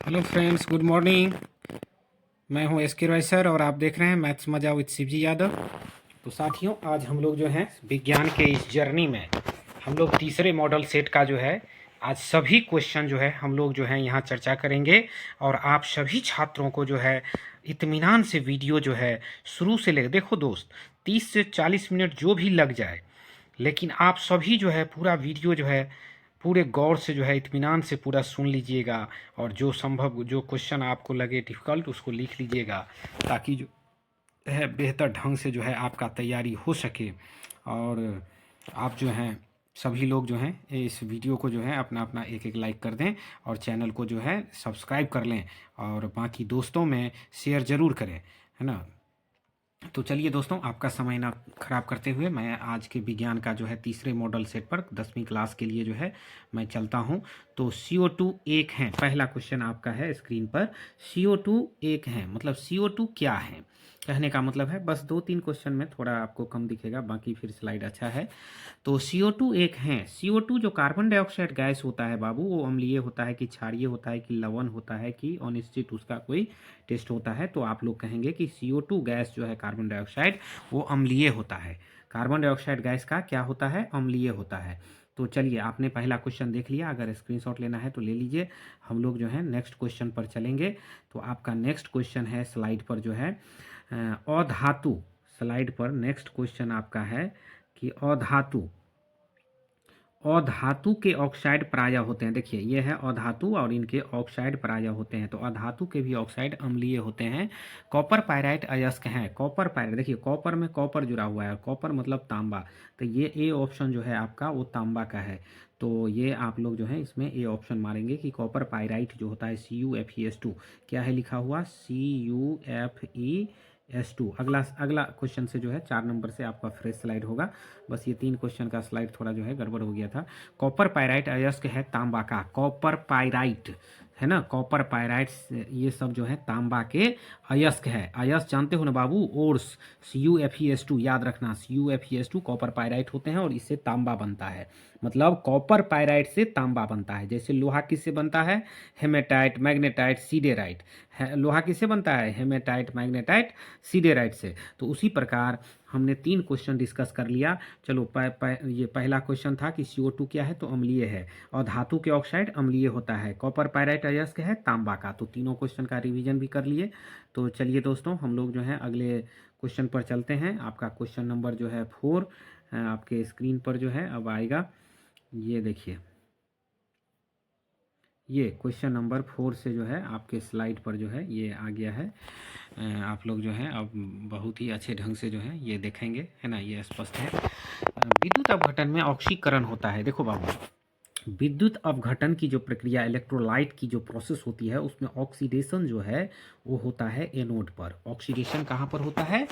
Hello friends, good morning. मैं हूं S के रॉय सर और आप देख रहे हैं मैथ्स मजा विद शिवजी यादव। तो साथियों, आज हम लोग जो हैं विज्ञान के इस जर्नी में हम लोग तीसरे मॉडल सेट का जो है आज सभी क्वेश्चन जो है हम लोग जो है यहाँ चर्चा करेंगे। और आप सभी छात्रों को जो है इत्मीनान से वीडियो जो है शुरू से ले देखो दोस्त, 30 से 40 मिनट जो भी लग जाए, लेकिन आप सभी जो है पूरा वीडियो जो है पूरे गौर से जो है इत्मीनान से पूरा सुन लीजिएगा। और जो संभव जो क्वेश्चन आपको लगे डिफ़िकल्ट उसको लिख लीजिएगा, ताकि जो है बेहतर ढंग से जो है आपका तैयारी हो सके। और आप जो हैं सभी लोग जो हैं इस वीडियो को जो है अपना अपना एक एक लाइक कर दें और चैनल को जो है सब्सक्राइब कर लें और बाकी दोस्तों में शेयर ज़रूर करें, है ना। तो चलिए दोस्तों, आपका समय ना खराब करते हुए मैं आज के विज्ञान का जो है तीसरे मॉडल सेट पर 10वीं क्लास के लिए जो है मैं चलता हूं। तो CO2 एक है, पहला क्वेश्चन आपका है स्क्रीन पर। CO2 एक है मतलब CO2 क्या है, कहने का मतलब है बस 2-3 क्वेश्चन में थोड़ा आपको कम दिखेगा, बाकी फिर स्लाइड अच्छा है। तो CO2 एक है। CO2 जो कार्बन डाइऑक्साइड गैस होता है बाबू, वो अम्लीय होता है कि क्षारीय होता है कि लवण होता है कि अनिश्चित, उसका कोई टेस्ट होता है। तो आप लोग कहेंगे कि CO2 गैस जो है कार्बन डाइऑक्साइड वो अम्लीय होता है। कार्बन डाइऑक्साइड गैस का क्या होता है, अम्लीय होता है। तो चलिए, आपने पहला क्वेश्चन देख लिया, अगर स्क्रीनशॉट लेना है तो ले लीजिए। हम लोग जो है नेक्स्ट क्वेश्चन पर चलेंगे। तो आपका नेक्स्ट क्वेश्चन है स्लाइड पर जो है अधातु। स्लाइड पर नेक्स्ट क्वेश्चन आपका है कि अधातु अधातु के ऑक्साइड प्रायः होते हैं। देखिए, ये है अधातु और इनके ऑक्साइड प्रायः होते हैं। तो अधातु के भी ऑक्साइड अम्लीय होते हैं। कॉपर पायराइट अयस्क हैं। कॉपर पायराइट, देखिए कॉपर में कॉपर जुड़ा हुआ है, कॉपर मतलब तांबा। तो ये ए ऑप्शन जो है आपका वो तांबा का है। तो ये आप लोग जो है इसमें ए ऑप्शन मारेंगे कि कॉपर पायराइट जो होता है CuFeS2, क्या है लिखा हुआ CuFeS2। अगला अगला क्वेश्चन से जो है 4 नंबर से आपका फ्रेश स्लाइड होगा। बस ये 3 क्वेश्चन का स्लाइड थोड़ा जो है गड़बड़ हो गया था। कॉपर पायराइट अयस्क है तांबा का। कॉपर पायराइट है ना, कॉपर पायराइट ये सब जो है तांबा के अयस्क है। अयस्क जानते हो ना बाबू, ओर्स CuFeS2 याद रखना, CuFeS2 कॉपर पायराइट होते हैं और इससे तांबा बनता है। मतलब कॉपर पायराइट से तांबा बनता है। जैसे लोहा किससे बनता है, हेमेटाइट, मैग्नेटाइट, सीडेराइट। लोहा किससे बनता है, हेमेटाइट, मैग्नेटाइट, सीडेराइट से। तो उसी प्रकार हमने 3 क्वेश्चन डिस्कस कर लिया। चलो ये पहला क्वेश्चन था कि CO2 क्या है, तो अम्लीय है। और धातु के ऑक्साइड अम्लीय होता है। कॉपर पायराइट अयस्क है तांबा का। तो तीनों क्वेश्चन का रिवीजन भी कर लिए। तो चलिए दोस्तों, हम लोग जो है अगले क्वेश्चन पर चलते हैं। आपका क्वेश्चन नंबर जो है 4 आपके स्क्रीन पर जो है अब आएगा। ये देखिए, ये क्वेश्चन नंबर 4 से जो है आपके स्लाइड पर जो है ये आ गया है। आप लोग जो है अब बहुत ही अच्छे ढंग से जो है ये देखेंगे, है ना, ये स्पष्ट है। विद्युत अपघटन में ऑक्सीकरण होता है। देखो बाबू, विद्युत अपघटन की जो प्रक्रिया, इलेक्ट्रोलाइट की जो प्रोसेस होती है, उसमें ऑक्सीडेशन जो है वो होता है एनोड पर। ऑक्सीडेशन कहाँ पर होता है,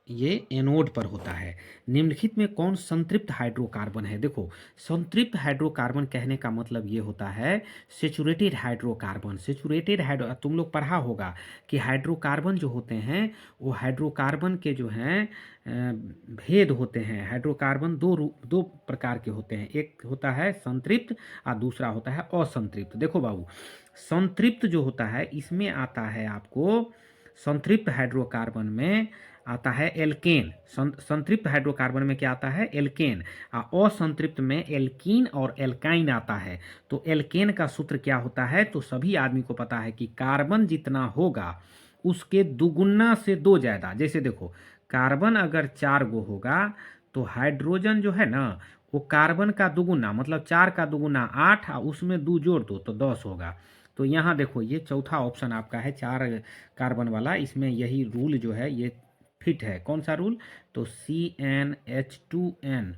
ये एनोड पर होता है। निम्नलिखित में कौन संतृप्त हाइड्रोकार्बन है। देखो, संतृप्त हाइड्रोकार्बन कहने का मतलब ये होता है सेचुरेटेड हाइड्रोकार्बन। सेचुरेटेड हाइड्रो, तुम लोग पढ़ा होगा कि हाइड्रोकार्बन जो होते हैं वो हाइड्रोकार्बन के जो हैं भेद होते हैं। हाइड्रोकार्बन दो प्रकार के होते हैं, एक होता है संतृप्त और दूसरा होता है असंतृप्त। देखो बाबू, संतृप्त जो होता है इसमें आता है आपको, संतृप्त हाइड्रोकार्बन में आता है एल्केन। संतृप्त हाइड्रोकार्बन में क्या आता है, एल्केन। असंतृप्त में एल्कीन और एल्काइन आता है। तो एल्केन का सूत्र क्या होता है, तो सभी आदमी को पता है कि कार्बन जितना होगा उसके दुगुना से 2 ज़्यादा। जैसे देखो, कार्बन अगर 4 गो होगा तो हाइड्रोजन जो है ना वो कार्बन का दुगुना, मतलब 4 का दुगुना 8 और उसमें 2 जोड़ दो तो 10 होगा। तो यहाँ देखो, ये चौथा ऑप्शन आपका है 4 कार्बन वाला, इसमें यही रूल जो है ये फिट है। कौन सा रूल, तो CnH2n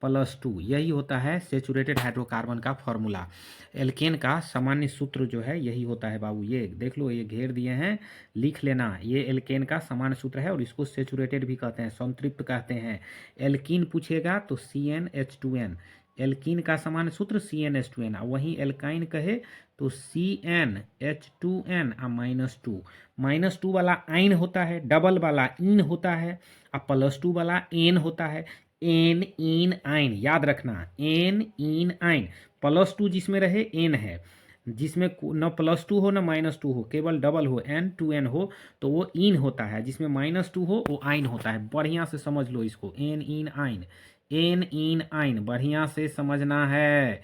+2, यही होता है सेचुरेटेड हाइड्रोकार्बन का फॉर्मूला। एल्केन का सामान्य सूत्र जो है यही होता है बाबू। ये देख लो, ये घेर दिए हैं, लिख लेना। ये एल्केन का सामान्य सूत्र है और इसको सेचुरेटेड भी कहते हैं, संतृप्त कहते हैं। एल्कीन पूछेगा तो CnH2n। एल्कीन का सामान्य सूत्र CnH2n। वहीं एल्काइन कहे तो CnH2n -2। -2 वाला आइन होता है, डबल वाला इन होता है और +2 वाला एन होता है। एन इन आइन याद रखना, एन इन आइन। +2 जिसमें रहे एन है, जिसमें न +2 हो न -2 हो, केवल डबल हो, n 2n हो, तो वो इन होता है। जिसमें -2 हो वो आइन होता है। बढ़िया से समझ लो इसको, एन इन आइन, एन इन आइन, बढ़िया से समझना है।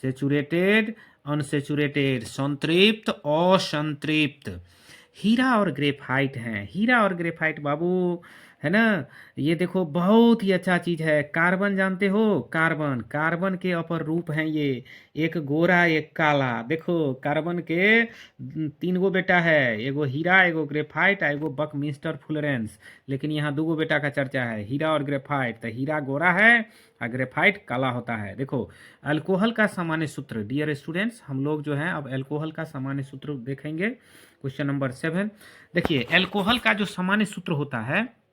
सेचुरेटेड, अनसेचुरेटेड, संतृप्त, असंतृप्त। हीरा और ग्रेफाइट हैं, हीरा और ग्रेफाइट बाबू, है ना। ये देखो बहुत ही अच्छा चीज है। कार्बन जानते हो, कार्बन, कार्बन के अपर रूप हैं ये, एक गोरा एक काला। देखो कार्बन के 3 गो बेटा है, एगो हीरा, एगो ग्रेफाइट, एगो बकमिंस्टर फुलरेंस। लेकिन यहाँ 2 गो बेटा का चर्चा है, हीरा और ग्रेफाइट। तो हीरा गोरा है और ग्रेफाइट काला होता है। देखो अल्कोहल का सामान्य सूत्र, डियर स्टूडेंट्स, हम लोग जो है अब अल्कोहल का सामान्य सूत्र देखेंगे। क्वेश्चन नंबर 7 देखिए, अल्कोहल का जो सामान्य सूत्र होता है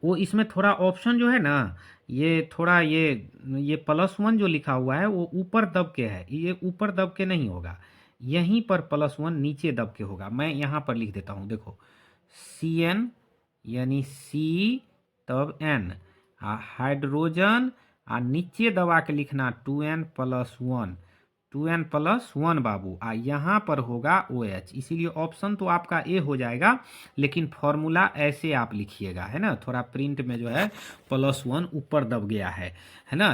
वो, इसमें थोड़ा ऑप्शन जो है ना, ये थोड़ा ये +1 जो लिखा हुआ है वो ऊपर दब के है, ये ऊपर दब के नहीं होगा, यहीं पर +1 नीचे दब के होगा। मैं यहाँ पर लिख देता हूँ, देखो CN यानी C तब N, हाइड्रोजन नीचे दबा के लिखना 2n+1, 2n+1 बाबू, यहाँ पर होगा OH। इसीलिए ऑप्शन तो आपका ए हो जाएगा, लेकिन फॉर्मूला ऐसे आप लिखिएगा, है ना। थोड़ा प्रिंट में जो है +1 ऊपर दब गया है ना।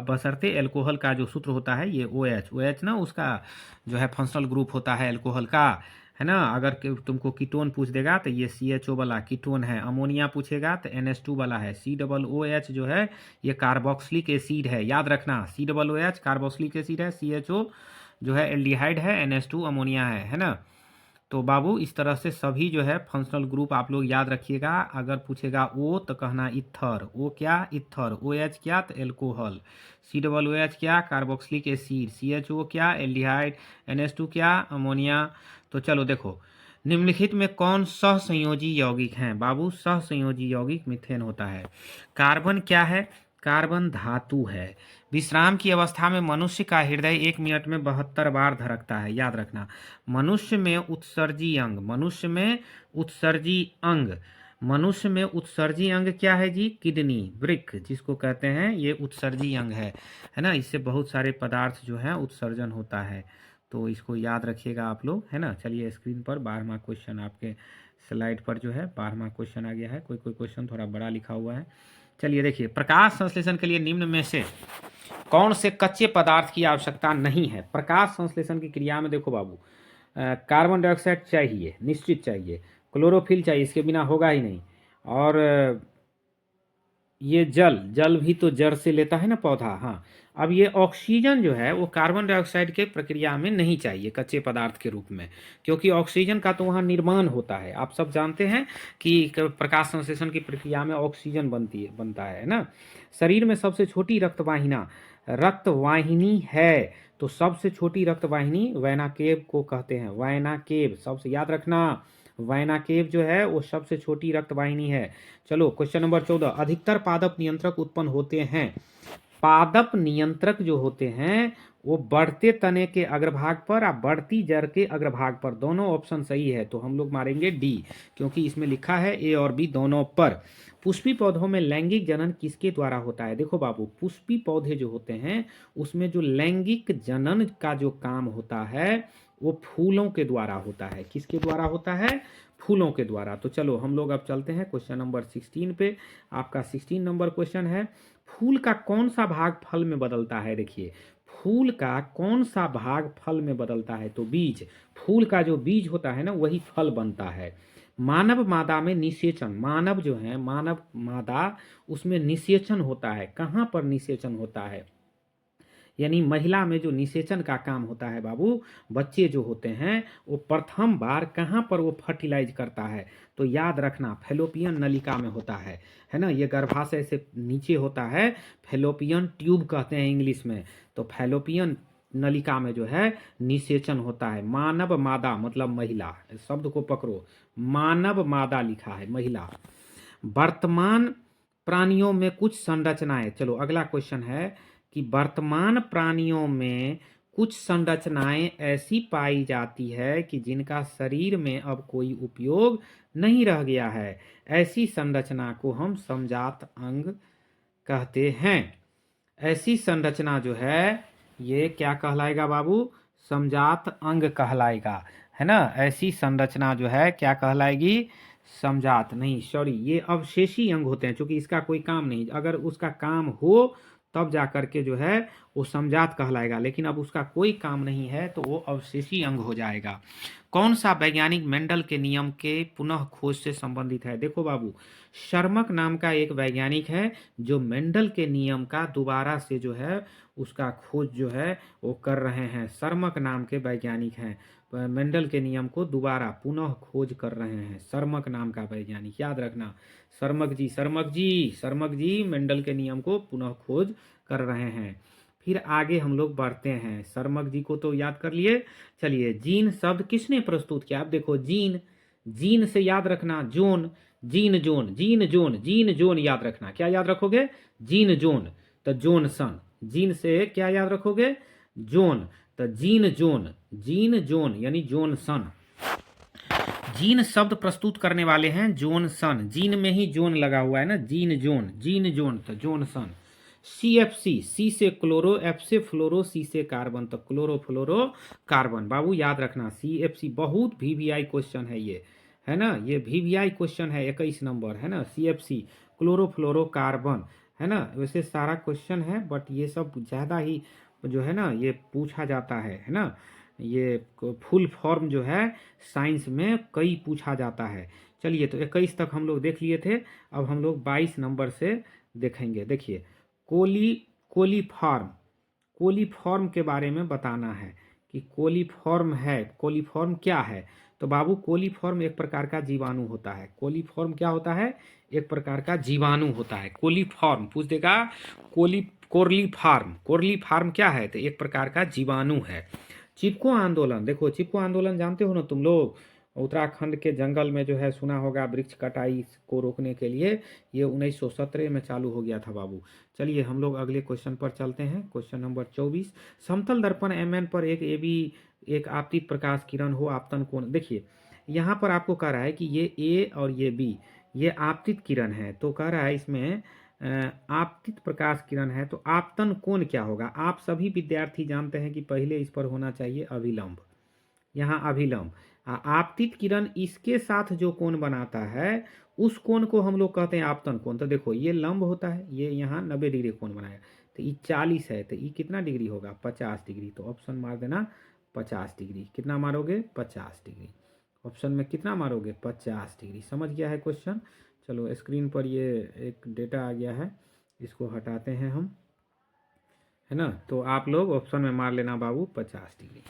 बशर्ते एल्कोहल का जो सूत्र होता है ये OH, OH ना उसका जो है फंक्शनल ग्रुप होता है एल्कोहल का, है ना। अगर तुमको कीटोन पूछ देगा तो ये CHO वाला कीटोन है, अमोनिया पूछेगा तो NH2 वाला है, COOH जो है ये कार्बोक्सिलिक एसिड है, याद रखना। COOH कार्बोक्सिलिक एसिड है, CHO जो है एल्डिहाइड है, NH2 अमोनिया है ना। तो बाबू इस तरह से सभी जो है फंक्शनल ग्रुप आप लोग याद रखिएगा। अगर पूछेगा O तो कहना इथर, O क्या इथर, OH क्या तो एल्कोहल, COOH क्या कार्बोक्सिलिक एसिड, CHO क्या एल्डिहाइड, NH2 क्या अमोनिया। तो चलो देखो, निम्नलिखित में कौन सहसंयोजी यौगिक हैं बाबू। सहसंयोजी यौगिक मीथेन होता है। कार्बन क्या है, कार्बन धातु है। विश्राम की अवस्था में मनुष्य का हृदय 1 मिनट में 72 बार धड़कता है, याद रखना। मनुष्य में उत्सर्जी अंग, मनुष्य में उत्सर्जी अंग, मनुष्य में उत्सर्जी अंग क्या है जी, किडनी, वृक्क जिसको कहते हैं, ये उत्सर्जी अंग है ना। इससे बहुत सारे पदार्थ जो है उत्सर्जन होता है, तो इसको याद रखिएगा आप लोग, है ना। चलिए स्क्रीन पर 12वां क्वेश्चन आपके स्लाइड पर जो है 12वां क्वेश्चन आ गया है। कोई कोई क्वेश्चन थोड़ा बड़ा लिखा हुआ है। चलिए देखिए, प्रकाश संश्लेषण के लिए निम्न में से कौन से कच्चे पदार्थ की आवश्यकता नहीं है। प्रकाश संश्लेषण की क्रिया में देखो बाबू, कार्बन डाइऑक्साइड चाहिए, निश्चित चाहिए, क्लोरोफिल चाहिए, इसके बिना होगा ही नहीं। और ये जल भी तो जड़ से लेता है ना पौधा। हाँ, अब ये ऑक्सीजन जो है वो कार्बन डाइऑक्साइड के प्रक्रिया में नहीं चाहिए कच्चे पदार्थ के रूप में, क्योंकि ऑक्सीजन का तो वहाँ निर्माण होता है। आप सब जानते हैं कि प्रकाश संश्लेषण की प्रक्रिया में ऑक्सीजन बनता है ना। शरीर में सबसे छोटी रक्तवाहिनी है, तो सबसे छोटी रक्तवाहिनी वैना केव को कहते हैं, वैना केव, सबसे याद रखना। वैना केव जो है वो सबसे छोटी रक्तवाहिनी है। चलो क्वेश्चन नंबर 14, अधिकतर पादप नियंत्रक उत्पन्न होते हैं। पादप नियंत्रक जो होते हैं वो बढ़ते तने के अग्रभाग पर और बढ़ती जड़ के अग्रभाग पर, दोनों ऑप्शन सही है, तो हम लोग मारेंगे डी, क्योंकि इसमें लिखा है ए और बी दोनों पर। पुष्पी पौधों में लैंगिक जनन किसके द्वारा होता है। देखो बाबू, पुष्पी पौधे जो होते हैं उसमें जो लैंगिक जनन का जो काम होता है वो फूलों के द्वारा होता है। किसके द्वारा होता है, फूलों के द्वारा। तो चलो हम लोग अब चलते हैं क्वेश्चन नंबर 16 पे। आपका 16 नंबर क्वेश्चन है, फूल का कौन सा भाग फल में बदलता है। देखिए, फूल का कौन सा भाग फल में बदलता है, तो बीज, फूल का जो बीज होता है ना वही फल बनता है। मानव मादा में निषेचन, मानव जो है, मानव मादा, उसमें निषेचन होता है। कहाँ पर निषेचन होता है, यानी महिला में जो निषेचन का काम होता है बाबू, बच्चे जो होते हैं वो प्रथम बार कहाँ पर वो फर्टिलाइज करता है, तो याद रखना फैलोपियन नलिका में होता है ना। ये गर्भाशय से नीचे होता है, फैलोपियन ट्यूब कहते हैं इंग्लिश में। तो फैलोपियन नलिका में जो है निषेचन होता है। मानव मादा मतलब महिला, शब्द को पकड़ो, मानव मादा लिखा है, महिला। वर्तमान प्राणियों में कुछ संरचनाएं, चलो अगला क्वेश्चन है कि वर्तमान प्राणियों में कुछ संरचनाएं ऐसी पाई जाती है कि जिनका शरीर में अब कोई उपयोग नहीं रह गया है। ऐसी संरचना को हम समजात अंग कहते हैं। ऐसी संरचना जो है ये क्या कहलाएगा बाबू, समजात अंग कहलाएगा, है ना। ऐसी संरचना जो है क्या कहलाएगी, समजात नहीं, सॉरी, ये अवशेषी अंग होते हैं, क्योंकि इसका कोई काम नहीं, अगर उसका काम हो तब जा कर के जो है वो समजात कहलाएगा, लेकिन अब उसका कोई काम नहीं है तो वो अवशेषी अंग हो जाएगा। कौन सा वैज्ञानिक मेंडल के नियम के पुनः खोज से संबंधित है। देखो बाबू, शर्मक नाम का एक वैज्ञानिक है जो मेंडल के नियम का दोबारा से जो है उसका खोज जो है वो कर रहे हैं। शर्मक नाम के वैज्ञानिक हैं, मेंडल के नियम को दोबारा पुनः खोज कर रहे हैं। शर्मक नाम का वैज्ञानिक, याद रखना, शर्मक जी, शर्मक जी, शर्मक जी मेंडल के नियम को पुनः खोज कर रहे हैं। फिर आगे हम लोग बढ़ते हैं, शर्मक जी को तो याद कर लिए। चलिए, जीन शब्द किसने प्रस्तुत किया। आप देखो, जीन, जीन से याद रखना zone, gene zone, gene zone, gene zone याद रखना। क्या याद रखोगे, जीन जोन, तो जोनसन। जीन से क्या याद रखोगे, जोन, तो जीन जोन, जीन जोन यानी जोनसन। जीन शब्द प्रस्तुत करने वाले हैं जोनसन, जीन में ही जोन लगा हुआ है ना, जीन जोन, जीन जोन, तो जोनसन। CFC, सी से क्लोरो, F से फ्लोरो, सी से कार्बन, तो क्लोरो फ्लोरो कार्बन। बाबू याद रखना, CFC बहुत VVI क्वेश्चन है ये, है ना, ये VVI क्वेश्चन है, 21 नंबर, है ना। CFC क्लोरो फ्लोरो कार्बन, है ना। वैसे सारा क्वेश्चन है बट ये सब ज़्यादा ही जो है ना ये पूछा जाता है ना। ये फुल फॉर्म जो है साइंस में कई पूछा जाता है। चलिए, तो 21 तक हम लोग देख लिए थे, अब हम लोग 22 नंबर से देखेंगे। देखिए, कोलीफॉर्म, कोलीफॉर्म के बारे में बताना है कि कोलीफॉर्म है, कोलीफॉर्म क्या है। तो बाबू, कोलीफॉर्म एक प्रकार का जीवाणु होता है। कोलीफॉर्म क्या होता है, एक प्रकार का जीवाणु होता है। कोलीफॉर्म पूछ देगा, कोर्लीफॉर्म, कोर्लीफॉर्म क्या है, तो एक प्रकार का जीवाणु है। चिपको आंदोलन, देखो चिपको आंदोलन जानते हो ना तुम लोग, उत्तराखंड के जंगल में जो है सुना होगा, वृक्ष कटाई को रोकने के लिए, ये 1917 में चालू हो गया था बाबू। चलिए, हम लोग अगले क्वेश्चन पर चलते हैं। क्वेश्चन नंबर 24, समतल दर्पण MN पर एक AB, एक आपतित प्रकाश किरण हो, आपतन कोण। देखिए, यहाँ पर आपको कह रहा है कि ये A और ये B, ये आपतित किरण है, तो कह रहा है इसमें आपतित प्रकाश किरण है, तो आपतन कोण क्या होगा। आप सभी विद्यार्थी जानते हैं कि पहले इस पर होना चाहिए अभिलंब, यहाँ अभिलंब। आपतित किरण इसके साथ जो कोण बनाता है उस कोण को हम लोग कहते हैं आपतन कोण। तो देखो, ये लंब होता है, ये यहाँ 90 डिग्री कोण बनाएगा, तो ये 40 है, तो ये कितना डिग्री होगा, 50 डिग्री। तो ऑप्शन मार देना 50 डिग्री। कितना मारोगे, 50 डिग्री। ऑप्शन में कितना मारोगे, 50 डिग्री। समझ गया है क्वेश्चन। चलो, स्क्रीन पर ये एक डेटा आ गया है, इसको हटाते हैं हम, है ना। तो आप लोग ऑप्शन में मार लेना बाबू 50 डिग्री।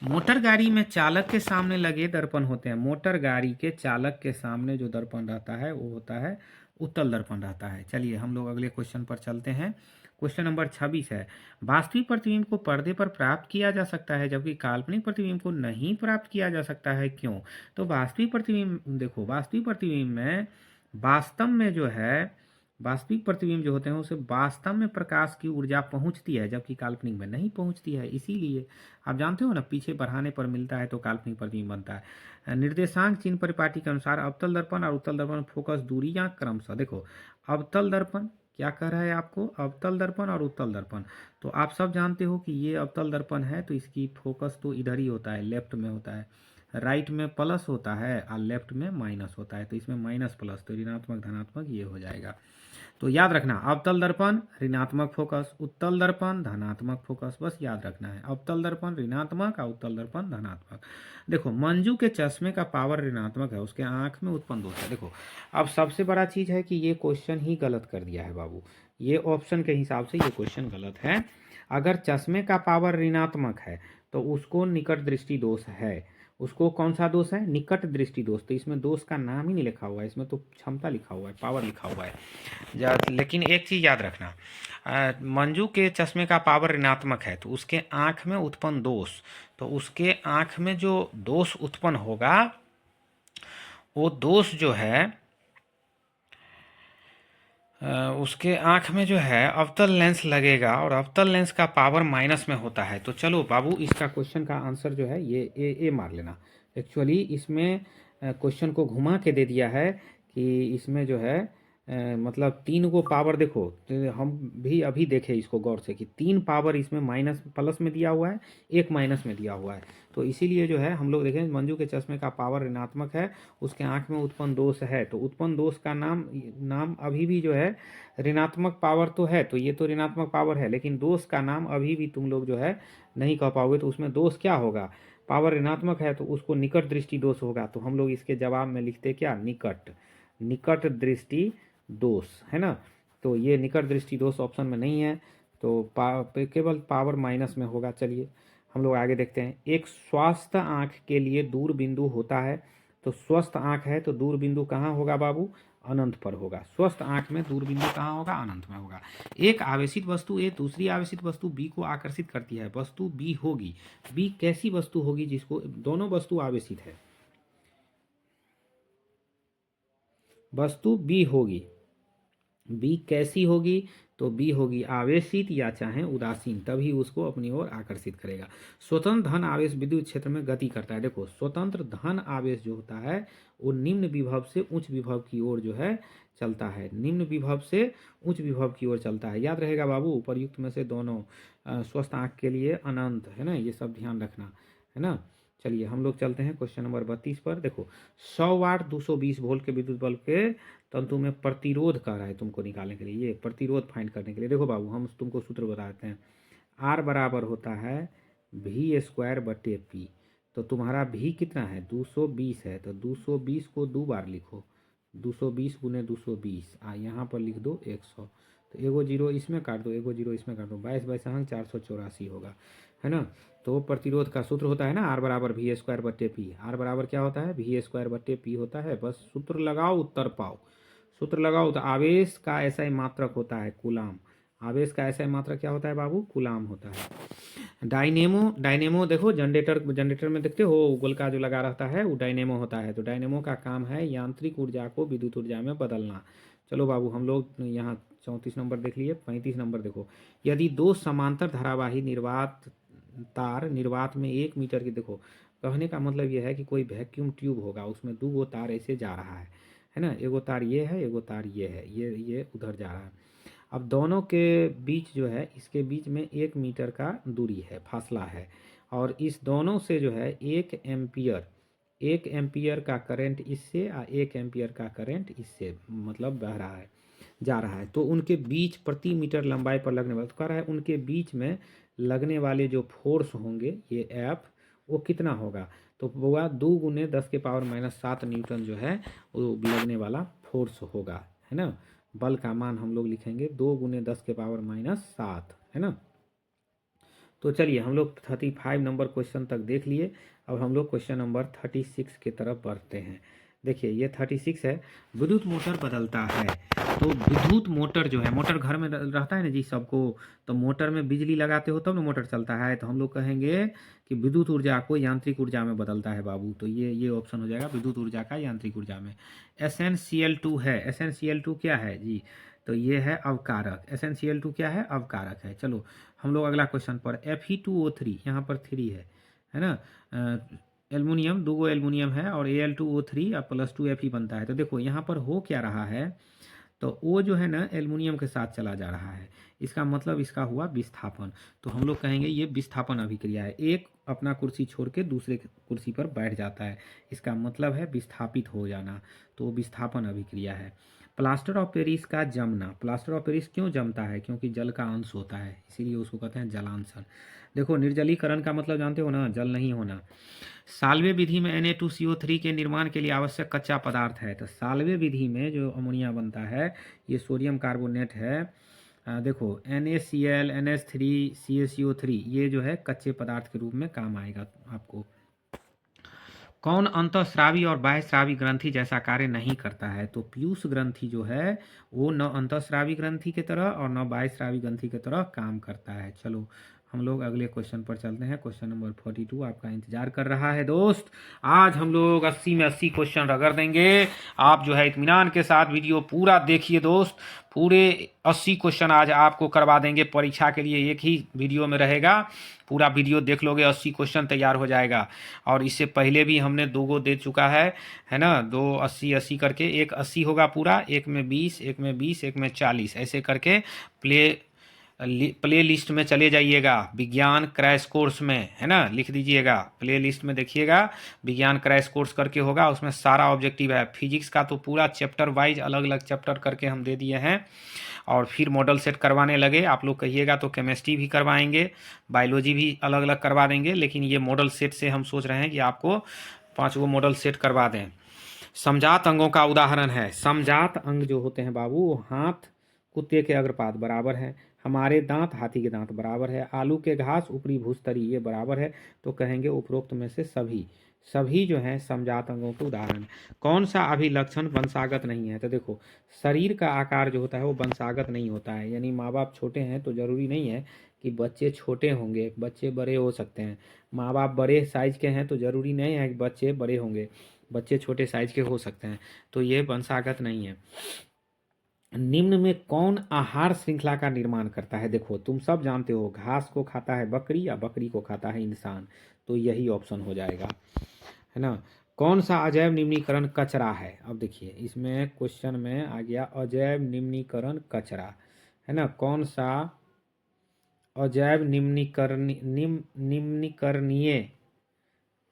मोटर गाड़ी में चालक के सामने लगे दर्पण होते हैं। मोटर गाड़ी के चालक के सामने जो दर्पण रहता है वो होता है उत्तल दर्पण रहता है। चलिए, हम लोग अगले क्वेश्चन पर चलते हैं। क्वेश्चन नंबर 26 है, वास्तविक प्रतिबिंब को पर्दे पर प्राप्त किया जा सकता है जबकि काल्पनिक प्रतिबिंब को नहीं प्राप्त किया जा सकता है, क्यों। तो वास्तविक प्रतिबिंब, देखो वास्तविक प्रतिबिंब में वास्तव में जो है, वास्तविक प्रतिबिंब जो होते हैं उसे वास्तव में प्रकाश की ऊर्जा पहुंचती है जबकि काल्पनिक में नहीं पहुंचती है। इसीलिए आप जानते हो ना, पीछे बढ़ाने पर मिलता है तो काल्पनिक प्रतिबिंब बनता है। निर्देशांक चिन्ह परिपाटी के अनुसार अवतल दर्पण और उत्तल दर्पण फोकस दूरी या क्रमशः। देखो, अवतल दर्पण क्या कह रहा है आपको, अवतल दर्पण और उत्तल दर्पण। तो आप सब जानते हो कि ये अवतल दर्पण है तो इसकी फोकस तो इधर ही होता है, लेफ्ट में होता है। राइट में प्लस होता है और लेफ्ट में माइनस होता है, तो इसमें माइनस प्लस, तो ऋणात्मक धनात्मक ये हो जाएगा। तो याद रखना, अवतल दर्पण ऋणात्मक फोकस, उत्तल दर्पण धनात्मक फोकस, बस याद रखना है। अवतल दर्पण ऋणात्मक और उत्तल दर्पण धनात्मक। देखो, मंजू के चश्मे का पावर ऋणात्मक है, उसके आंख में उत्पन्न दोष है। देखो, अब सबसे बड़ा चीज है कि ये क्वेश्चन ही गलत कर दिया है बाबू, ये ऑप्शन के हिसाब से ये क्वेश्चन गलत है। अगर चश्मे का पावर ऋणात्मक है तो उसको निकट दृष्टि दोष है। उसको कौन सा दोष है, निकट दृष्टि दोष। तो इसमें दोष का नाम ही नहीं लिखा हुआ है, इसमें तो क्षमता लिखा हुआ है, पावर लिखा हुआ है। लेकिन एक चीज़ याद रखना, मंजू के चश्मे का पावर ऋणात्मक है तो उसके आँख में उत्पन्न दोष, तो उसके आँख में जो दोष उत्पन्न होगा वो दोष जो है उसके आँख में जो है अवतल लेंस लगेगा और अवतल लेंस का पावर माइनस में होता है। तो चलो बाबू, इसका क्वेश्चन का आंसर जो है ये ए मार लेना। एक्चुअली इसमें क्वेश्चन को घुमा के दे दिया है कि इसमें जो है मतलब 3 को पावर देखो, तो हम भी अभी देखें इसको गौर से कि 3 पावर इसमें माइनस प्लस में दिया हुआ है, 1 माइनस में दिया हुआ है। तो इसीलिए जो है हम लोग देखें मंजू के चश्मे का पावर ऋणात्मक है, उसके आँख में उत्पन्न दोष है, तो उत्पन्न दोष का नाम अभी भी जो है ऋणात्मक पावर तो है, तो ये तो ऋणात्मक पावर है, लेकिन दोष का नाम अभी भी तुम लोग जो है नहीं कह पाओगे। तो उसमें दोष क्या होगा? पावर ऋणात्मक है तो उसको निकट दृष्टि दोष होगा। तो हम लोग इसके जवाब में लिखते क्या? निकट दृष्टि दोष, है ना। तो ये निकट दृष्टि दोष ऑप्शन में नहीं है, तो केवल पावर माइनस में होगा। चलिए हम लोग आगे देखते हैं। एक स्वस्थ आँख के लिए दूर बिंदु होता है, तो स्वस्थ आँख है तो दूर बिंदु कहाँ होगा बाबू? अनंत पर होगा। स्वस्थ आँख में दूर बिंदु कहाँ होगा? अनंत में होगा। एक आवेशित वस्तु ए दूसरी आवेशित वस्तु बी को आकर्षित करती है, वस्तु बी होगी। बी कैसी वस्तु होगी जिसको दोनों वस्तु आवेशित है? वस्तु बी होगी। बी कैसी होगी? तो बी होगी आवेशित या चाहे उदासीन, तभी उसको अपनी ओर आकर्षित करेगा। स्वतंत्र धन आवेश विद्युत क्षेत्र में गति करता है। देखो स्वतंत्र धन आवेश जो होता है वो निम्न विभव से उच्च विभव की ओर जो है चलता है, निम्न विभव से उच्च विभव की ओर चलता है। याद रहेगा बाबू, उपर्युक्त में से दोनों स्वस्थ आँख के लिए अनंत, है ना, ये सब ध्यान रखना, है ना। चलिए हम लोग चलते हैं क्वेश्चन नंबर 32 पर। देखो 100 वाट 220 वोल्ट के विद्युत बल्ब के तंतु में प्रतिरोध कह रहा है तुमको निकालने के लिए, ये प्रतिरोध फाइंड करने के लिए। देखो बाबू हम तुमको सूत्र बताते हैं। आर बराबर होता है वी स्क्वायर बटे पी। तो तुम्हारा भी कितना है? 220 है, तो 220 को 2 बार लिखो, 220 गुने 220, यहाँ पर लिख दो 100। तो एगो जीरो इसमें काट दो, एगो जीरो इसमें काट दो, 22 22 484 होगा, है ना। तो प्रतिरोध का सूत्र होता है ना आर बराबर वी स्क्वायर बट्टे पी। आर बराबर क्या होता है? वी स्क्वायर बट्टे पी होता है। बस सूत्र लगाओ उत्तर पाओ, सूत्र लगाओ। तो आवेश का ऐसा ही मात्रक होता है कूलाम। आवेश का ऐसा ही मात्रक क्या होता है बाबू? कूलाम होता है। डायनेमो देखो जनरेटर में देखते हो उगल का जो लगा रहता है वो डायनेमो होता है। तो डायनेमो का काम है यांत्रिक ऊर्जा को विद्युत ऊर्जा में बदलना। चलो बाबू हम लोग यहाँ 34 नंबर देख लिए। 35 नंबर देखो, यदि दो समांतर धारावाही निर्वात में 1 मीटर की, देखो कहने का मतलब यह है कि कोई वैक्यूम ट्यूब होगा, उसमें 2 तार ऐसे जा रहा है ना। एगो तार ये है, एगो तार ये है, ये उधर जा रहा है। अब दोनों के बीच जो है, इसके बीच में 1 मीटर का दूरी है, फासला है, और इस दोनों से जो है 1 एम्पियर का करंट इससे और 1 एम्पियर का करंट इससे मतलब बह रहा है, जा रहा है। तो उनके बीच प्रति मीटर लंबाई पर लगने वाला, तो कह रहा है उनके बीच में लगने वाले जो फोर्स होंगे ये एफ, वो कितना होगा? तो होगा 2 गुने 10 के पावर माइनस 7 न्यूटन जो है वो लगने वाला फोर्स होगा, है ना। बल का मान हम लोग लिखेंगे 2 गुने 10 के पावर माइनस 7, है ना। तो चलिए हम लोग 35 नंबर क्वेश्चन तक देख लिए। अब हम लोग क्वेश्चन नंबर 36 की तरफ बढ़ते हैं। देखिए ये 36 है, विद्युत मोटर बदलता है। तो विद्युत मोटर जो है, मोटर घर में रहता है ना जी सबको, तो मोटर में बिजली लगाते हो तब ना मोटर चलता है। तो हम लोग कहेंगे कि विद्युत ऊर्जा को यांत्रिक ऊर्जा में बदलता है बाबू। तो ये ऑप्शन हो जाएगा विद्युत ऊर्जा का यांत्रिक ऊर्जा में। SnCl2 है। SnCl2 क्या है जी? तो ये है अवकारक। SnCl2 क्या है? अवकारक है। चलो हम लोग अगला क्वेश्चन पर Fe2O3, यहाँ पर 3 है ना। एल्युमिनियम, 2 एल्युमिनियम है और Al2O3 और +2 Fe बनता है। तो देखो यहाँ पर हो क्या रहा है, तो O जो है ना एल्युमिनियम के साथ चला जा रहा है, इसका मतलब इसका हुआ विस्थापन। तो हम लोग कहेंगे ये विस्थापन अभिक्रिया है। एक अपना कुर्सी छोड़ के दूसरे कुर्सी पर बैठ जाता है, इसका मतलब है विस्थापित हो जाना, तो विस्थापन अभिक्रिया है। प्लास्टर ऑफ पेरिस का जमना, प्लास्टर ऑफ पेरिस क्यों जमता है? क्योंकि जल का अंश होता है, इसीलिए उसको कहते हैं जलांशन। देखो निर्जलीकरण का मतलब जानते हो ना, जल नहीं होना। साल्वे विधि में Na2CO3 के निर्माण के लिए आवश्यक कच्चा पदार्थ है। तो साल्वे विधि में जो अमोनिया बनता है ये सोडियम कार्बोनेट है। देखो NaCl, NH3, CaCO3 ये जो है कच्चे पदार्थ के रूप में काम आएगा आपको। कौन अंतःस्रावी और बाह्यस्रावी ग्रंथि जैसा कार्य नहीं करता है? तो पीयूष ग्रंथि जो है वो न अंतःस्रावी ग्रंथि की तरह और न बाह्यस्रावी ग्रंथि की तरह काम करता है। चलो हम लोग अगले क्वेश्चन पर चलते हैं। क्वेश्चन नंबर 42 आपका इंतजार कर रहा है दोस्त। आज हम लोग 80 में 80 क्वेश्चन रगड़ देंगे। आप जो है इत्मीनान के साथ वीडियो पूरा देखिए दोस्त। पूरे 80 क्वेश्चन आज आपको करवा देंगे। परीक्षा के लिए एक ही वीडियो में रहेगा, पूरा वीडियो देख लोगे 80 क्वेश्चन तैयार हो जाएगा। और इससे पहले भी हमने 2 गो दे चुका है ना, 2 80 80 करके, एक 80 होगा पूरा, एक में 20, एक में 20, एक में 40, ऐसे करके प्ले लिस्ट में चले जाइएगा। विज्ञान क्रैश कोर्स में, है ना, लिख दीजिएगा। प्ले लिस्ट में देखिएगा, विज्ञान क्रैश कोर्स करके होगा, उसमें सारा ऑब्जेक्टिव है। फिजिक्स का तो पूरा चैप्टर वाइज अलग अलग चैप्टर करके हम दे दिए हैं। और फिर मॉडल सेट करवाने लगे, आप लोग कहिएगा तो केमिस्ट्री भी करवाएंगे, बायोलॉजी भी अलग अलग करवा देंगे। लेकिन ये मॉडल सेट से हम सोच रहे हैं कि आपको 5 गो मॉडल सेट करवा दें। समजात अंगों का उदाहरण है। समजात अंग जो होते हैं बाबू, हाथ कुत्ते के अग्रपाद बराबर है, हमारे दांत हाथी के दांत बराबर है, आलू के घास ऊपरी भूस्तरी ये बराबर है। तो कहेंगे उपरोक्त में से सभी जो हैं समजात अंगों के उदाहरण। कौन सा अभिलक्षण वंशागत नहीं है? तो देखो, शरीर का आकार जो होता है वो वंशागत नहीं होता है। यानी माँ बाप छोटे हैं तो जरूरी नहीं है कि बच्चे छोटे होंगे, बच्चे बड़े हो सकते हैं। माँ बाप बड़े साइज के हैं तो जरूरी नहीं है कि बच्चे बड़े होंगे, बच्चे छोटे साइज के हो सकते हैं। तो ये वंशागत नहीं है। निम्न में कौन आहार श्रृंखला का निर्माण करता है? देखो, तुम सब जानते हो, घास को खाता है बकरी या बकरी को खाता है इंसान। तो यही ऑप्शन हो जाएगा, है ना। कौन सा अजैव निम्नीकरण कचरा है? अब देखिए, इसमें क्वेश्चन में आ गया अजैव निम्नीकरण कचरा, है ना। कौन सा अजैव निम्नीकरणीय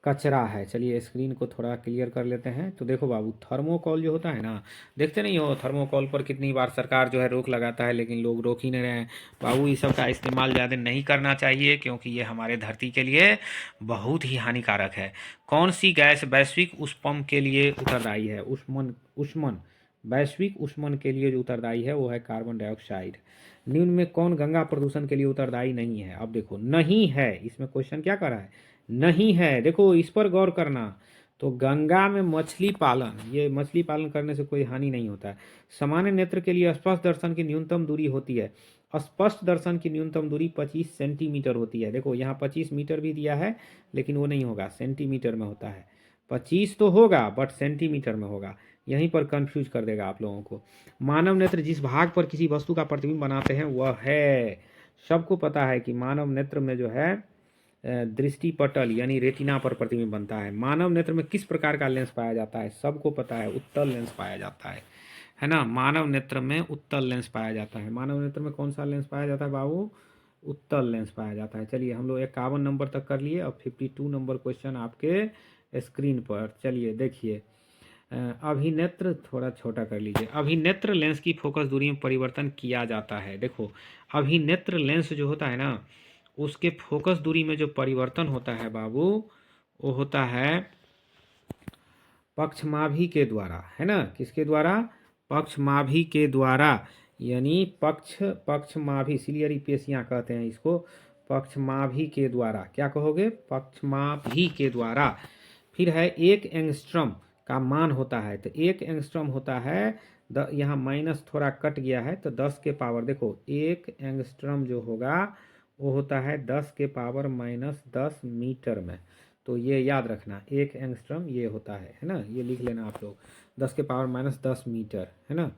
कचरा है? चलिए स्क्रीन को थोड़ा क्लियर कर लेते हैं। तो देखो बाबू, थर्मोकोल जो होता है ना, देखते नहीं हो थर्मोकोल पर कितनी बार सरकार जो है रोक लगाता है, लेकिन लोग रोक ही नहीं रहे हैं। बाबू, ये सब का इस्तेमाल ज़्यादा नहीं करना चाहिए, क्योंकि ये हमारे धरती के लिए बहुत ही हानिकारक है। कौन सी गैस वैश्विक उष्मन के लिए उत्तरदायी है? उष्मन वैश्विक उष्मन के लिए जो उत्तरदायी है वो है कार्बन डाइऑक्साइड। निम्न में कौन गंगा प्रदूषण के लिए उत्तरदायी नहीं है? अब देखो, नहीं है, इसमें क्वेश्चन क्या कर रहा है, नहीं है। देखो, इस पर गौर करना। तो गंगा में मछली पालन, ये मछली पालन करने से कोई हानि नहीं होता है। सामान्य नेत्र के लिए स्पष्ट दर्शन की न्यूनतम दूरी होती है। स्पष्ट दर्शन की न्यूनतम दूरी 25 सेंटीमीटर होती है। देखो, यहाँ 25 मीटर भी दिया है, लेकिन वो नहीं होगा, सेंटीमीटर में होता है। 25 तो होगा बट सेंटीमीटर में होगा। यहीं पर कंफ्यूज कर देगा आप लोगों को। मानव नेत्र जिस भाग पर किसी वस्तु का प्रतिबिंब बनाते हैं वह है, सबको पता है कि मानव नेत्र में जो है दृष्टि पटल यानी रेटिना पर प्रतिबिंब बनता है। मानव नेत्र में किस प्रकार का लेंस पाया जाता है? सबको पता है, उत्तल लेंस पाया जाता है ना। मानव नेत्र में उत्तल लेंस पाया जाता है। मानव नेत्र में कौन सा लेंस पाया जाता है बाबू? उत्तल लेंस पाया जाता है। चलिए, हम लोग 51 नंबर तक कर लिए। अब 52 नंबर क्वेश्चन आपके स्क्रीन पर। चलिए देखिए, अभिनेत्र थोड़ा छोटा कर लीजिए। अभिनेत्र लेंस की फोकस दूरी में परिवर्तन किया जाता है। देखो, अभिनेत्र लेंस जो होता है ना, उसके फोकस दूरी में जो परिवर्तन होता है बाबू, वो होता है पक्षमाभी के द्वारा, है ना। किसके द्वारा? पक्षमाभी के द्वारा। यानी पक्षमाभी, सिलियरी पेशियां कहते हैं इसको, पक्षमाभी के द्वारा। क्या कहोगे? पक्षमाभी के द्वारा। फिर है 1 एंगस्ट्रम का मान होता है। तो 1 एंगस्ट्रम होता है, यहाँ माइनस थोड़ा कट गया है, तो 10 के पावर, देखो 1 एंगस्ट्रम जो होगा वो होता है 10 के पावर माइनस 10 मीटर में। तो ये याद रखना, 1 एंगस्ट्रम ये होता है ना, ये लिख लेना आप लोग, 10 के पावर माइनस 10 मीटर, है ना।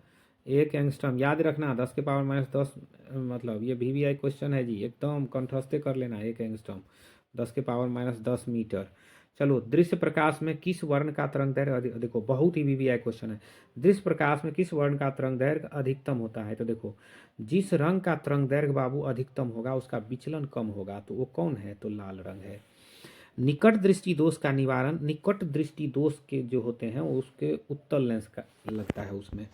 1 एंगस्ट्रम याद रखना, 10 के पावर माइनस 10, मतलब ये VVI क्वेश्चन है जी, एकदम कंठस्थ कर लेना। 1 एंगस्ट्रम 10 के पावर माइनस 10 मीटर। चलो, दृश्य प्रकाश में किस वर्ण का तरंग दैर्घ्य, देखो बहुत ही VVI क्वेश्चन है। दृश्य प्रकाश में किस वर्ण का तरंग दैर्घ्य अधिकतम होता है? तो देखो, जिस रंग का तरंग दैर्घ्य बाबू अधिकतम होगा उसका विचलन कम होगा। तो वो कौन है? तो लाल रंग है। निकट दृष्टि दोष का निवारण, निकट दृष्टि दोष के जो होते हैं उसके उत्तल लेंस का लगता है उसमें।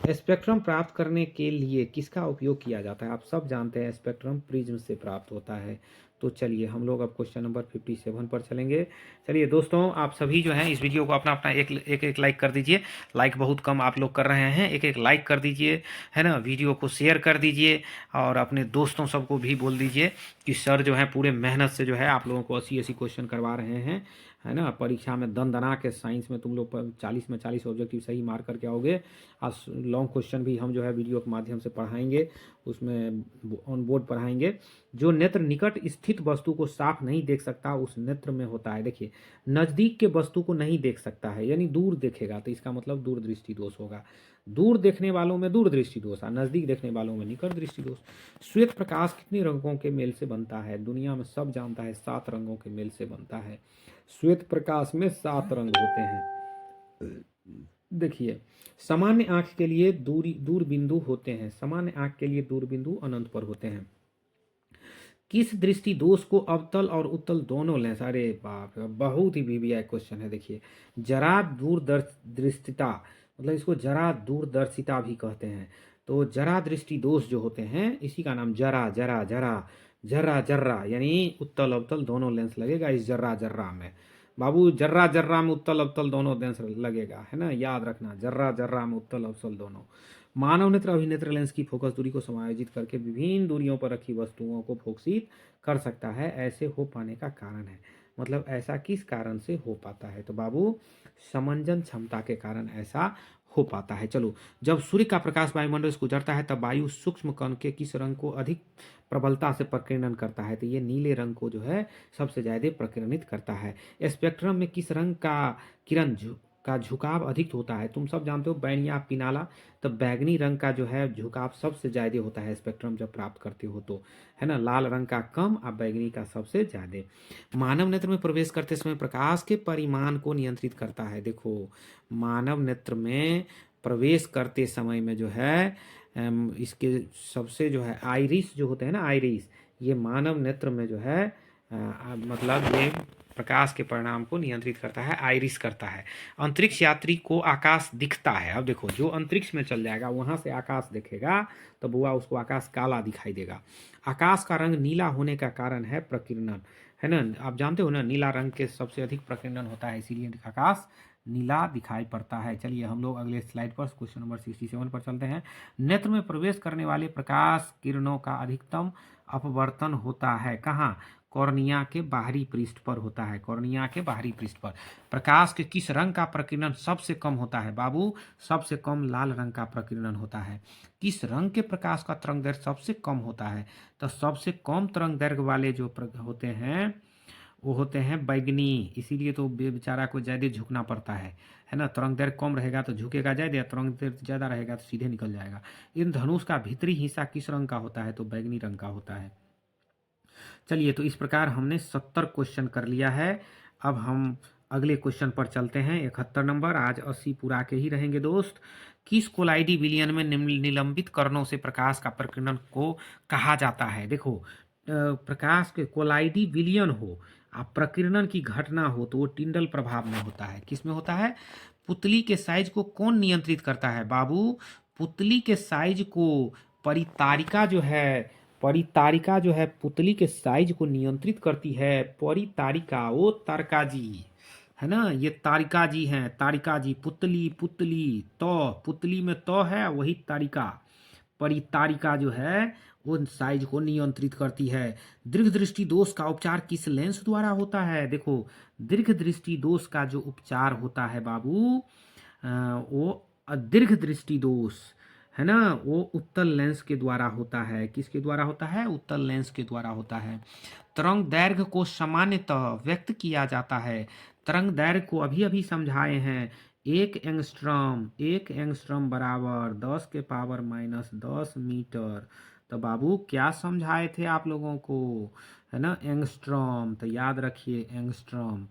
स्पेक्ट्रम प्राप्त करने के लिए किसका उपयोग किया जाता है? आप सब जानते हैं, स्पेक्ट्रम प्रिज्म से प्राप्त होता है। तो चलिए, हम लोग अब क्वेश्चन नंबर 57 पर चलेंगे। चलिए दोस्तों, आप सभी जो हैं इस वीडियो को अपना अपना एक लाइक कर दीजिए। लाइक बहुत कम आप लोग कर रहे हैं, एक लाइक कर दीजिए, है ना। वीडियो को शेयर कर दीजिए और अपने दोस्तों सबको भी बोल दीजिए कि सर जो है पूरे मेहनत से जो है आप लोगों को 80 क्वेश्चन करवा रहे हैं, है ना। परीक्षा में दना के साइंस में तुम लोग 40 में 40 ऑब्जेक्टिव सही मार करके आओगे। आज लॉन्ग क्वेश्चन भी हम जो है वीडियो के माध्यम से पढ़ाएंगे, उसमें ऑन बोर्ड पढ़ाएंगे। जो नेत्र निकट स्थित वस्तु को साफ नहीं देख सकता उस नेत्र में होता है। देखिए, नज़दीक के वस्तु को नहीं देख सकता है यानी दूर देखेगा, तो इसका मतलब दूरदृष्टि दोष होगा। दूर देखने वालों में दूरदृष्टि दोष और नज़दीक देखने वालों में निकट दृष्टि दोष। श्वेत प्रकाश कितने रंगों के मेल से बनता है? दुनिया में सब जानता है 7 रंगों के मेल से बनता है। श्वेत प्रकाश में 7 रंग होते हैं। देखिए, सामान्य आंख के लिए दूर बिंदु होते हैं। सामान्य आंख के लिए दूर बिंदु अनंत पर होते हैं। किस दृष्टि दोष को अवतल और उत्तल दोनों लेंस, अरे बाप रे, बहुत ही वीवीआई क्वेश्चन है। देखिए, जरा दूरदर्शिता, मतलब इसको जरा दूरदर्शिता भी कहते हैं। तो जरा दृष्टि दोष जो होते हैं इसी का नाम जरा जरा जरा जर्रा जर्रा यानी उत्तल अवतल दोनों लेंस लगेगा इस जर्रा जर्रा में। बाबू, जर्रा जर्रा में उत्तल अवतल दोनों लेंस लगेगा, है ना, याद रखना, जर्रा जर्रा में उत्तल अवतल दोनों। मानव नेत्र अभिनेत्र लेंस की फोकस दूरी को समायोजित करके विभिन्न दूरियों पर रखी वस्तुओं को फोकसित कर सकता है। ऐसे हो पाने का कारण है, मतलब ऐसा किस कारण से हो पाता है? तो बाबू, समंजन क्षमता के कारण ऐसा हो पाता है। चलो, जब सूर्य का प्रकाश वायुमंडल से गुजरता है तब वायु सूक्ष्म कण के किस रंग को अधिक प्रबलता से प्रकीर्णन करता है? तो ये नीले रंग को जो है सबसे ज़्यादा प्रकीर्णित करता है। स्पेक्ट्रम में किस रंग का किरण का झुकाव अधिक होता है? तुम सब जानते हो बैंगनी पिनाला, तो बैगनी रंग का जो है झुकाव सबसे ज़्यादा होता है स्पेक्ट्रम जब प्राप्त करते हो तो, है ना। लाल रंग का कम और बैगनी का सबसे ज़्यादा। मानव नेत्र में प्रवेश करते समय प्रकाश के परिमाण को नियंत्रित करता है। देखो, मानव नेत्र में प्रवेश करते समय में जो है इसके सबसे जो है आइरिस जो होते हैं ना, आइरिस, ये मानव नेत्र में जो है मतलब ये प्रकाश के परिणाम को नियंत्रित करता है, आइरिस करता है। अंतरिक्ष यात्री को आकाश दिखता है। अब देखो, जो अंतरिक्ष में चल जाएगा वहाँ से आकाश देखेगा तो बुआ उसको आकाश काला दिखाई देगा। आकाश का रंग नीला होने का कारण है प्रकीर्णन, है ना। आप जानते हो ना, नीला रंग के सबसे अधिक प्रकीर्णन होता है, इसीलिए आकाश नीला दिखाई पड़ता है। चलिए हम लोग अगले स्लाइड पर क्वेश्चन नंबर 67 पर चलते हैं। नेत्र में प्रवेश करने वाले प्रकाश किरणों का अधिकतम अपवर्तन होता है कहाँ? कॉर्निया के बाहरी पृष्ठ पर होता है। कॉर्निया के बाहरी पृष्ठ पर प्रकाश के किस रंग का प्रकीर्णन सबसे कम होता है? बाबू, सबसे कम लाल रंग का प्रकीर्णन होता है। किस रंग के प्रकाश का तरंग दैर्घ्य सबसे कम होता है? तो सबसे कम तरंग दैर्घ्य वाले जो होते हैं वो होते हैं बैगनी, इसीलिए तो बेचारा को ज़्यादा झुकना पड़ता है ना। तरंग दैर्घ्य कम रहेगा तो झुकेगा ज़्यादा, तरंग दैर्घ्य ज़्यादा रहेगा तो सीधे निकल जाएगा। इन धनुष का भीतरी हिस्सा किस रंग का होता है? तो बैगनी रंग का होता है। चलिए, तो इस प्रकार हमने 70 क्वेश्चन कर लिया है। अब हम अगले क्वेश्चन पर चलते हैं। 71 नंबर, आज 80 पूरा के ही रहेंगे दोस्त। किस कोलाइडी विलयन में निलंबित कर्णों से प्रकाश का प्रकीर्णन को कहा जाता है? देखो, प्रकाश के कोलाइडी विलयन हो, प्रकीर्णन की घटना हो तो वो टिंडल प्रभाव में होता है। किस में होता है? पुतली के साइज को कौन नियंत्रित करता है? बाबू, पुतली के साइज को परितारिका जो है, परितारिका जो है पुतली के साइज को नियंत्रित करती है। परितारिका, वो तारिका जी है ना, ये तारिका जी हैं। तारिका जी, पुतली, पुतली तो पुतली में तो है वही तारिका। परितारिका जो है वो साइज को नियंत्रित करती है। दीर्घ दृष्टि दोष का उपचार किस लेंस द्वारा होता है? देखो, दीर्घ दृष्टि दोष का जो उपचार होता है बाबू, वो दीर्घ दृष्टि दोष है ना, वो उत्तल लेंस के द्वारा होता है। किसके द्वारा होता है? उत्तल लेंस के द्वारा होता है। तरंग दैर्घ्य को सामान्यतः व्यक्त किया जाता है। तरंग दैर्घ्य को अभी अभी समझाए हैं। 1 एंगस्ट्रॉम बराबर 10 के पावर -10 मीटर। तो बाबू, क्या समझाए थे आप लोगों को, है ना, एंगस्ट्रॉम, तो याद रखिए एंगस्ट्रॉम,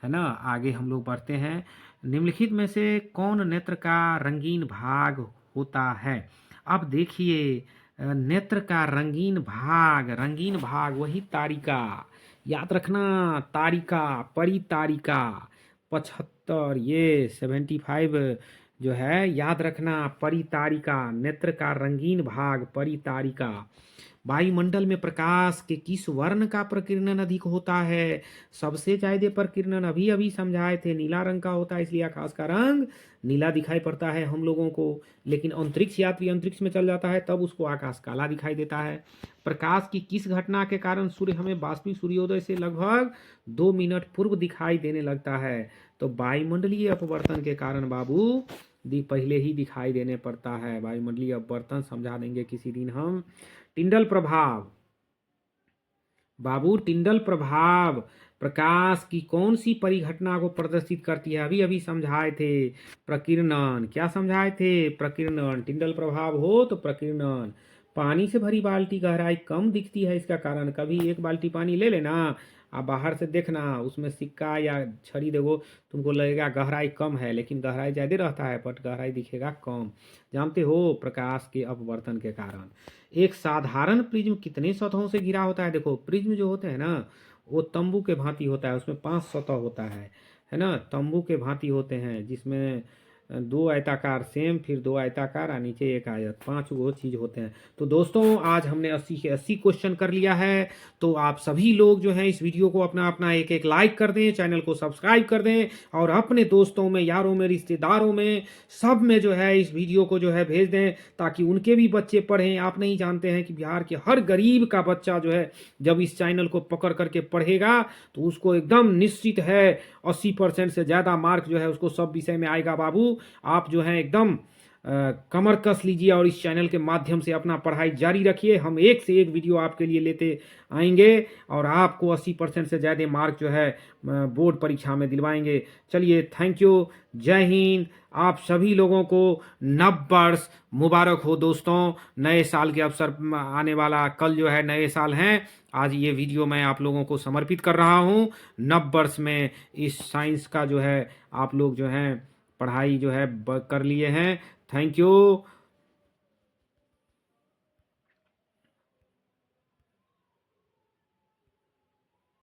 है ना। आगे हम लोग बढ़ते हैं। निम्नलिखित में से कौन नेत्र का रंगीन भाग होता है? अब देखिए, नेत्र का रंगीन भाग वही तारिका, याद रखना, तारिका, परितारिका। 75, ये 75 जो है, याद रखना, परितारिका, नेत्र का रंगीन भाग परितारिका। वायुमंडल में प्रकाश के किस वर्ण का प्रकीर्णन अधिक होता है? सबसे ज्यादा प्रकीर्णन अभी अभी समझाए थे, नीला रंग का होता है, इसलिए आकाश का रंग नीला दिखाई पड़ता है हम लोगों को। लेकिन अंतरिक्ष यात्री अंतरिक्ष में चल जाता है तब उसको आकाश काला दिखाई देता है। प्रकाश की किस घटना के कारण सूर्य हमें वास्तविक सूर्योदय से लगभग 2 मिनट पूर्व दिखाई देने लगता है? तो वायुमंडलीय अपवर्तन के कारण बाबू पहले ही दिखाई देने पड़ता है। वायुमंडलीय अपवर्तन समझा देंगे किसी दिन हम। टिंडल प्रभाव, बाबू, टिंडल प्रभाव प्रकाश की कौन सी परिघटना को प्रदर्शित करती है? अभी अभी समझाए थे, प्रकीर्णन। क्या समझाए थे? प्रकीर्णन। टिंडल प्रभाव हो तो प्रकीर्णन। पानी से भरी बाल्टी गहराई कम दिखती है, इसका कारण कभी एक बाल्टी पानी ले लेना, आप बाहर से देखना, उसमें सिक्का या छड़ी देखो, तुमको लगेगा गहराई कम है, लेकिन गहराई ज़्यादा रहता है, बट गहराई दिखेगा कम। जानते हो? प्रकाश के अपवर्तन के कारण। एक साधारण प्रिज्म कितने सतहों से घिरा होता है? देखो, प्रिज्म जो होते हैं ना, वो तंबू के भांति होता है, उसमें 5 सतह होता है ना, तंबू के भांति होते हैं, जिसमें दो आयताकार सेम, फिर दो आयताकार और नीचे एक आयत, 5 वो चीज़ होते हैं। तो दोस्तों, आज हमने 80 के 80 क्वेश्चन कर लिया है। तो आप सभी लोग जो हैं इस वीडियो को अपना अपना एक एक लाइक कर दें, चैनल को सब्सक्राइब कर दें, और अपने दोस्तों में, यारों में, रिश्तेदारों में, सब में जो है इस वीडियो को जो है भेज दें, ताकि उनके भी बच्चे पढ़ें। आप नहीं जानते हैं कि बिहार के हर गरीब का बच्चा जो है जब इस चैनल को पकड़ करके पढ़ेगा तो उसको एकदम निश्चित है 80% से ज़्यादा मार्क जो है उसको सब विषय में आएगा। बाबू, आप जो है एकदम कमर कस लीजिए और इस चैनल के माध्यम से अपना पढ़ाई जारी रखिए। हम एक से एक वीडियो आपके लिए लेते आएंगे और आपको 80% से ज़्यादा मार्क जो है बोर्ड परीक्षा में दिलवाएंगे। चलिए, थैंक यू, जय हिंद। आप सभी लोगों को नव वर्ष मुबारक हो दोस्तों। नए साल के अवसर आने वाला, कल जो है नए साल हैं। आज ये वीडियो मैं आप लोगों को समर्पित कर रहा हूँ। नव वर्ष में इस साइंस का जो है आप लोग जो हैं पढ़ाई जो है कर लिए हैं। Thank you.